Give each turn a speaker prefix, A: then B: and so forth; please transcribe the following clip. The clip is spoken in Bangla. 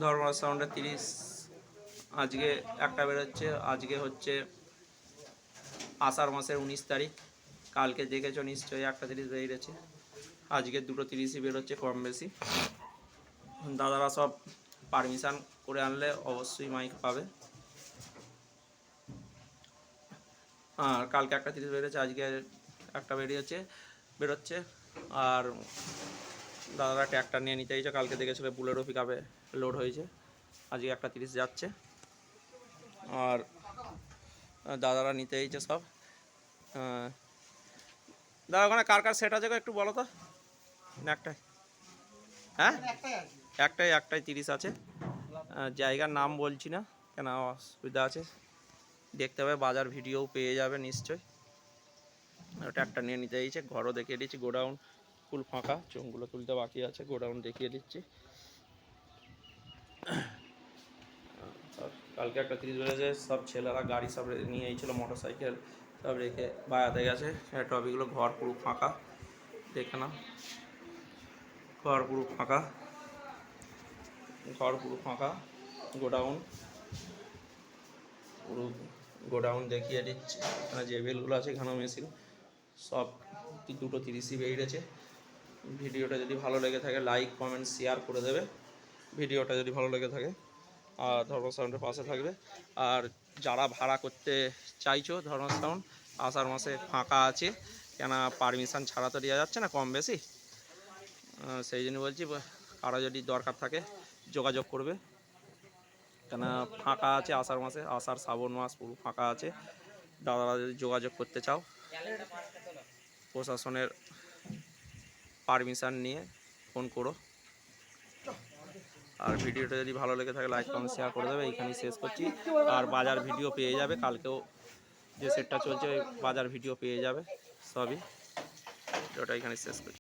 A: ধর্মরাজ সাউন্ডের 30 আজকে একটা বেরোচ্ছে। আজকে হচ্ছে আষাঢ় মাসের 19 তারিখ। কালকে দেখেছো নিশ্চয়ই 1:30 বেরিয়েছে। আজকে 2:30ই বেরোচ্ছে কম বেশি। দাদারা সব পারমিশন করে আনলে অবশ্যই মাইক পাবে। আর কালকে 1:30 বেরিয়েছে, আজকে একটা বেরোচ্ছে। আর দাদারা ট্র্যাক্টর নিয়ে নিতে চাইছে। কালকে দেখেছিল বুলেরো পিকআপে লোড হয়েছে। আজকে 1:30 যাচ্ছে। আর দাদারা নিতে চাইছে সব। দাদা ওখানে কার কার সেট আছে একটু বলো তো। একটাই? হ্যাঁ, একটাই 30 আছে। জায়গার নাম বলছি না কেন, অসুবিধা আছে। দেখতে হবে, বাজার ভিডিও পেয়ে যাবে নিশ্চয়ই। ট্র্যাক্টর নিয়ে নিতে চাইছে। ঘরও দেখিয়ে দিচ্ছি, গোডাউন ফুল ফাঁকা। চোঙগুলো তুলতে বাকি আছে, গোডাউন দেখিয়ে দিচ্ছি। কালকে 1:30 বেজেছে। সব ছেলেরা গাড়ি সব নিয়ে এসেছিলো, মোটর সাইকেল সব রেখে বায়াতে গেছে। টপিগুলো ঘর পুরো ফাঁকা, দেখে না। ঘর পুরো ফাঁকা। গোডাউন দেখিয়ে দিচ্ছি। এখানে যে বেলগুলো আছে, এখানেও মেশিন সব 2:30ই বেরিয়েছে। ভিডিওটা যদি ভালো লেগে থাকে লাইক কমেন্ট শেয়ার করে দেবে, ভিডিওটা যদি ভালো লেগে থাকে। আর ধর্ম সাউন্ডের পাশে থাকবে। আর যারা ভাড়া করতে চাইছো, ধর্ম সাউন্ড আষাঢ় মাসে ফাঁকা আছে, কেন পারমিশন ছাড়া তো দেওয়া যাচ্ছে না কম বেশি। সেই জন্য বলছি, কারো যদি দরকার থাকে যোগাযোগ করবে, কেন ফাঁকা আছে আষাঢ় মাসে। আষাঢ় শ্রাবণ মাস পুরো ফাঁকা আছে। দাদারা যদি যোগাযোগ করতে চাও, প্রশাসনের পারমিশন নিয়ে ফোন করো। আর ভিডিওটা যদি ভালো লেগে থাকে লাইক কমেন্ট শেয়ার করে দেবে। এইখানেই শেষ করছি। আর বাজার ভিডিও পেয়ে যাবে, কালকেও যে সেটটা চলছে ওই বাজার ভিডিও পেয়ে যাবে সবই। ভিডিওটা এখানে শেষ করছি।